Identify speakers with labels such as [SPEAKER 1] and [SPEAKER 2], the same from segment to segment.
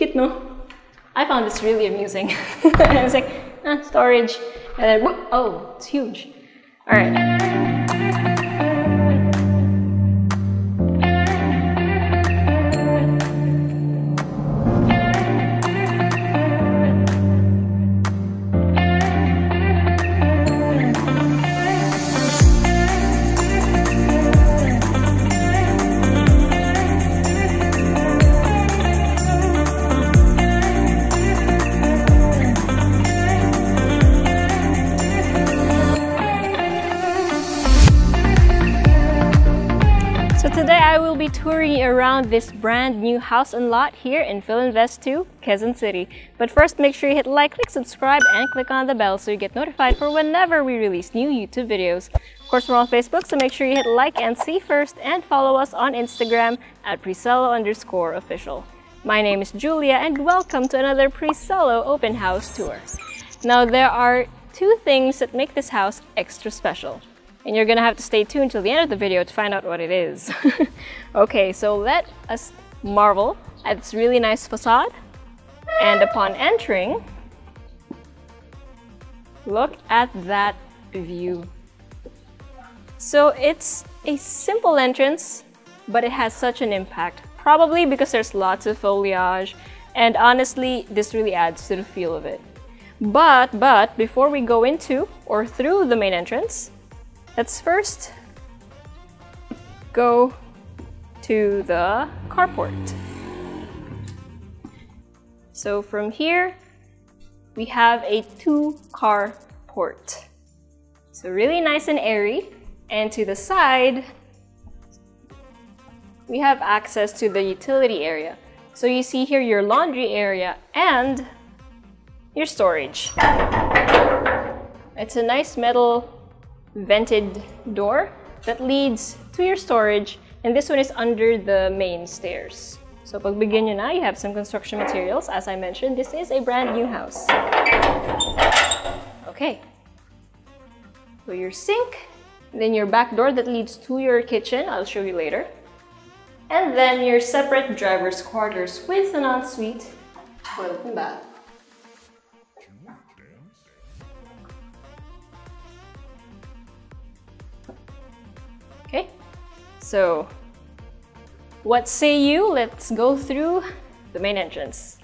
[SPEAKER 1] Cute, no? I found this really amusing. I was like, storage. And then, whoop, oh, it's huge. All right.
[SPEAKER 2] Today I will be touring around this brand new house and lot here in Filinvest II, Quezon City. But first, make sure you hit like, click subscribe, and click on the bell so you get notified for whenever we release new YouTube videos. Of course, we're on Facebook, so make sure you hit like and see first, and follow us on Instagram at Presello_official. My name is Julia, and welcome to another Presello open house tour. Now, there are two things that make this house extra special. And you're gonna have to stay tuned till the end of the video to find out what it is. Okay, so let us marvel at this really nice facade. And upon entering, look at that view. So it's a simple entrance, but it has such an impact. Probably because there's lots of foliage, and honestly, this really adds to the feel of it. But before we go into or through the main entrance, let's first go to the carport. So from here, we have a 2-car port. So really nice and airy. And to the side, we have access to the utility area. So you see here your laundry area and your storage. It's a nice metal vented door that leads to your storage, and this one is under the main stairs. So pagbigyan nyo na, you have some construction materials. As I mentioned, this is a brand new house. Okay. So your sink, then your back door that leads to your kitchen, I'll show you later. And then your separate driver's quarters with an ensuite toilet and bath. Okay, so what say you? Let's go through the main entrance.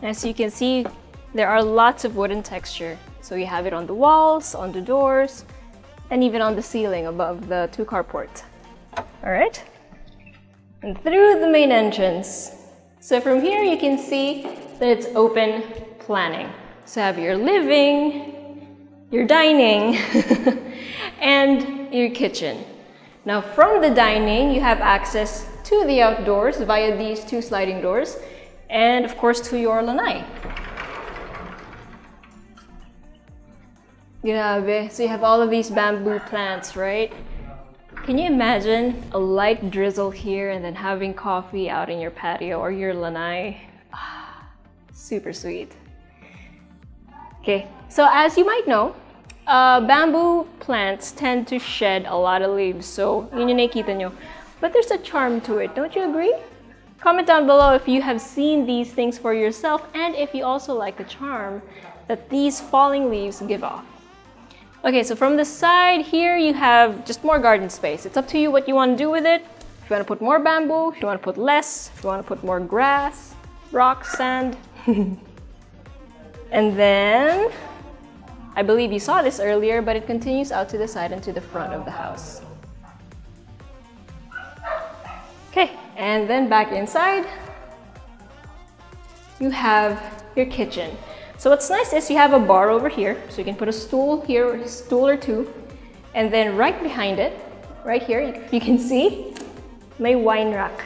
[SPEAKER 2] As you can see, there are lots of wooden texture. So you have it on the walls, on the doors, and even on the ceiling above the 2-car port. All right, and through the main entrance. So from here, you can see that it's open planning. So you have your living, your dining, and your kitchen. Now from the dining, you have access to the outdoors via these 2 sliding doors, and of course to your lanai. Grabe. So you have all of these bamboo plants, right? Can you imagine a light drizzle here and then having coffee out in your patio or your lanai? Super sweet. Okay, so as you might know, bamboo plants tend to shed a lot of leaves, so yun yung nakikita nyo. But there's a charm to it, don't you agree? Comment down below if you have seen these things for yourself and if you also like the charm that these falling leaves give off. Okay, so from the side here, you have just more garden space. It's up to you what you want to do with it. If you want to put more bamboo, if you want to put less, if you want to put more grass, rocks, sand. And then, I believe you saw this earlier, but it continues out to the side and to the front of the house. Okay, and then back inside, you have your kitchen. So what's nice is you have a bar over here, so you can put a stool here, or a stool or 2, and then right behind it, right here, you can see, may wine rack.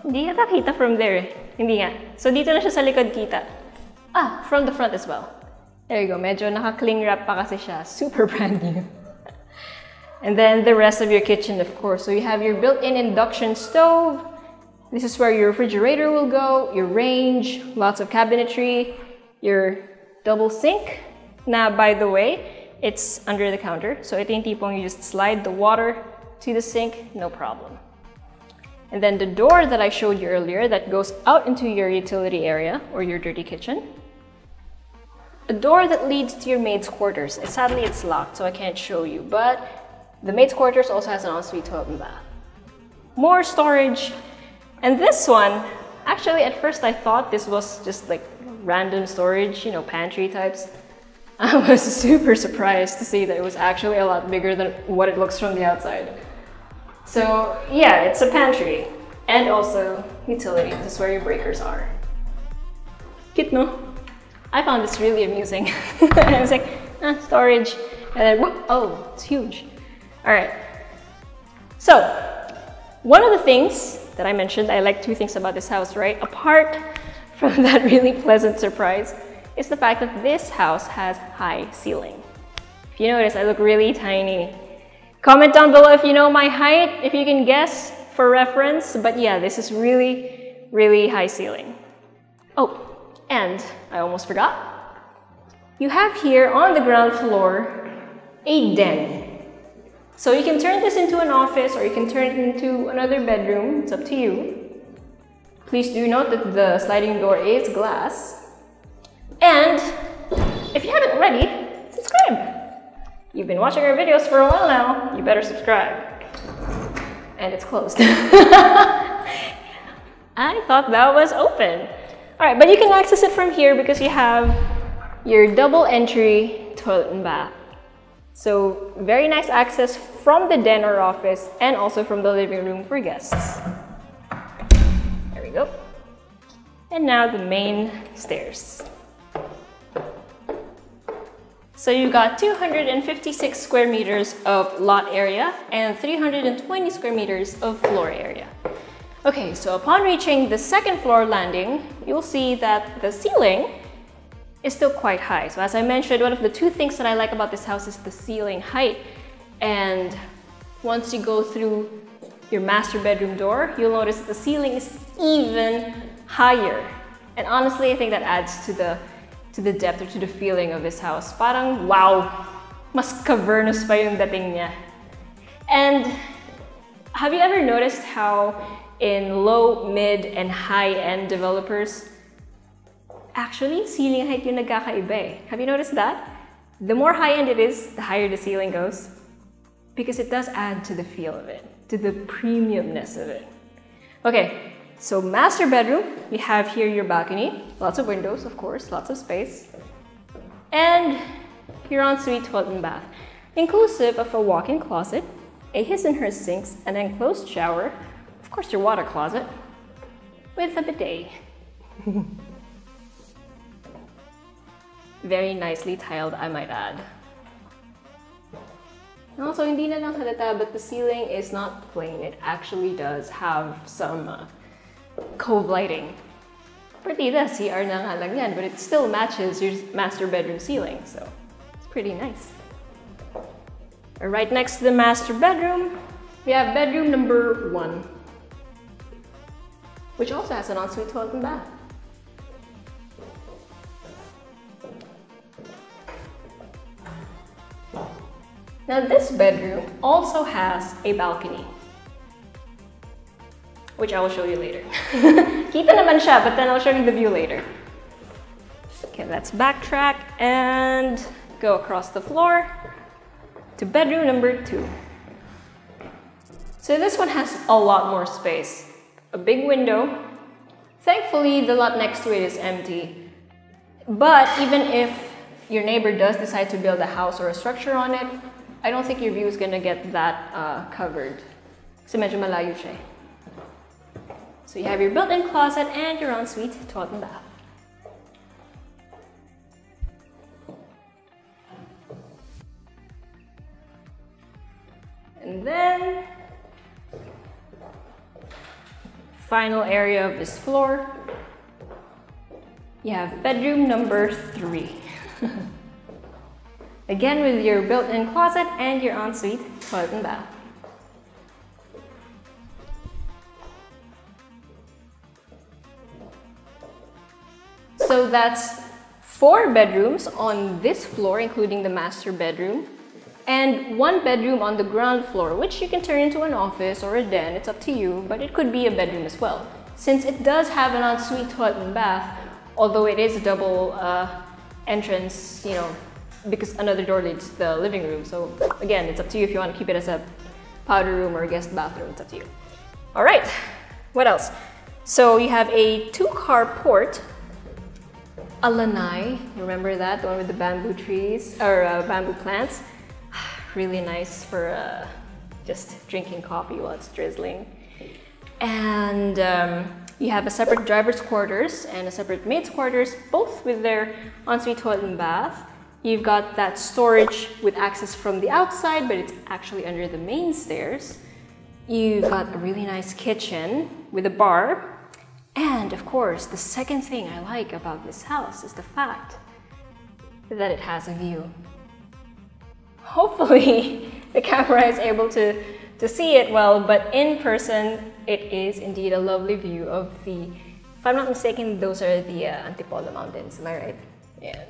[SPEAKER 2] Hindi yata kita from there. Hindi nga. So dito na siya sa likod kita. Ah, from the front as well. There you go. Medyo naka-cling wrap pa kasi siya. Super brand new. And then the rest of your kitchen, of course. So you have your built-in induction stove. This is where your refrigerator will go, your range, lots of cabinetry, your double sink, Na, by the way, it's under the counter. So ito yung tipong you just slide the water to the sink, no problem. And then the door that I showed you earlier that goes out into your utility area or your dirty kitchen. A door that leads to your maid's quarters. Sadly, it's locked, so I can't show you, but the maid's quarters also has an ensuite toilet and bath. More storage. And this one, actually at first I thought this was just like random storage, you know, pantry types. I was super surprised to see that it was actually a lot bigger than what it looks from the outside. So yeah, it's a pantry and also utilities. This is where your breakers are. Cute, no? I found this really amusing. I was like, storage, and then whoop, oh, it's huge. All right. So one of the things that I mentioned, I like two things about this house, right? Apart from that really pleasant surprise, is the fact that this house has high ceiling. If you notice, I look really tiny. Comment down below if you know my height, if you can guess for reference. But yeah, this is really, really high ceiling. Oh, and I almost forgot. You have here on the ground floor a den. So you can turn this into an office or you can turn it into another bedroom. It's up to you. Please do note that the sliding door is glass. And if you haven't already, subscribe. You've been watching our videos for a while now, you better subscribe. And it's closed. I thought that was open. All right, but you can access it from here because you have your double entry toilet and bath. So very nice access from the den or office and also from the living room for guests. There we go. And now the main stairs. So you got 256 square meters of lot area and 320 square meters of floor area. Okay, so upon reaching the second floor landing, you'll see that the ceiling is still quite high. So as I mentioned, one of the two things that I like about this house is the ceiling height. And once you go through your master bedroom door, you'll notice that the ceiling is even higher. And honestly, I think that adds to the depth or to the feeling of this house. Parang wow, mas cavernous pa yung dating niya. And have you ever noticed how in low, mid, and high-end developers, actually ceiling height yung nagkakaiba eh? Have you noticed that? The more high-end it is, the higher the ceiling goes. Because it does add to the feel of it, to the premiumness of it. Okay. So master bedroom, we have here your balcony, lots of windows, of course, lots of space. And your ensuite toilet and bath, inclusive of a walk-in closet, a his and her sinks, an enclosed shower, of course your water closet, with a bidet. Very nicely tiled, I might add. And also, hindi na lang halata, but the ceiling is not plain. It actually does have some cove lighting. Partida, CR na nga lang yan, but it still matches your master bedroom ceiling, so it's pretty nice. Right next to the master bedroom, we have bedroom number 1, which also has an ensuite toilet and bath. Now this bedroom also has a balcony, which I will show you later. Kita naman siya, but then I'll show you the view later. Okay, let's backtrack and go across the floor to bedroom number 2. So this one has a lot more space. A big window. Thankfully, the lot next to it is empty. But even if your neighbor does decide to build a house or a structure on it, I don't think your view is gonna get that covered. Kasi medyo malayo siya. So you have your built-in closet and your ensuite toilet and bath. And then, final area of this floor, you have bedroom number 3. Again with your built-in closet and your ensuite toilet and bath. So that's 4 bedrooms on this floor, including the master bedroom, and 1 bedroom on the ground floor, which you can turn into an office or a den. It's up to you, but it could be a bedroom as well. Since it does have an ensuite toilet and bath, although it is a double entrance, you know, because another door leads to the living room. So again, it's up to you if you want to keep it as a powder room or a guest bathroom. It's up to you. All right, what else? So you have a 2-carport, a lanai. Remember that, the one with the bamboo trees or bamboo plants? Really nice for just drinking coffee while it's drizzling. And you have a separate driver's quarters and a separate maid's quarters, both with their ensuite toilet and bath. You've got that storage with access from the outside, but it's actually under the main stairs. You've got a really nice kitchen with a bar. And of course, the second thing I like about this house is the fact that it has a view. Hopefully, the camera is able to see it well, but in person, it is indeed a lovely view of the, if I'm not mistaken, those are the Antipolo Mountains, am I right? Yeah.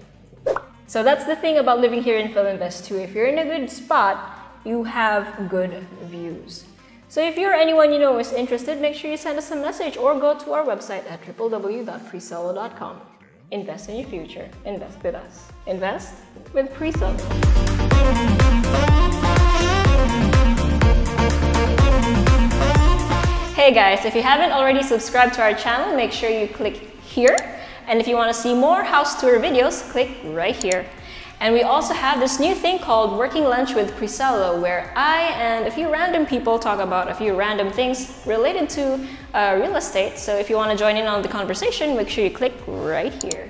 [SPEAKER 2] So that's the thing about living here in Filinvest II. If you're in a good spot, you have good views. So if you're anyone you know is interested, make sure you send us a message or go to our website at www.presello.com. Invest in your future. Invest with us. Invest with Presello. Hey guys, if you haven't already subscribed to our channel, make sure you click here. And if you want to see more house tour videos, click right here. And we also have this new thing called Working Lunch with Presello, where I and a few random people talk about a few random things related to real estate. So if you want to join in on the conversation, make sure you click right here.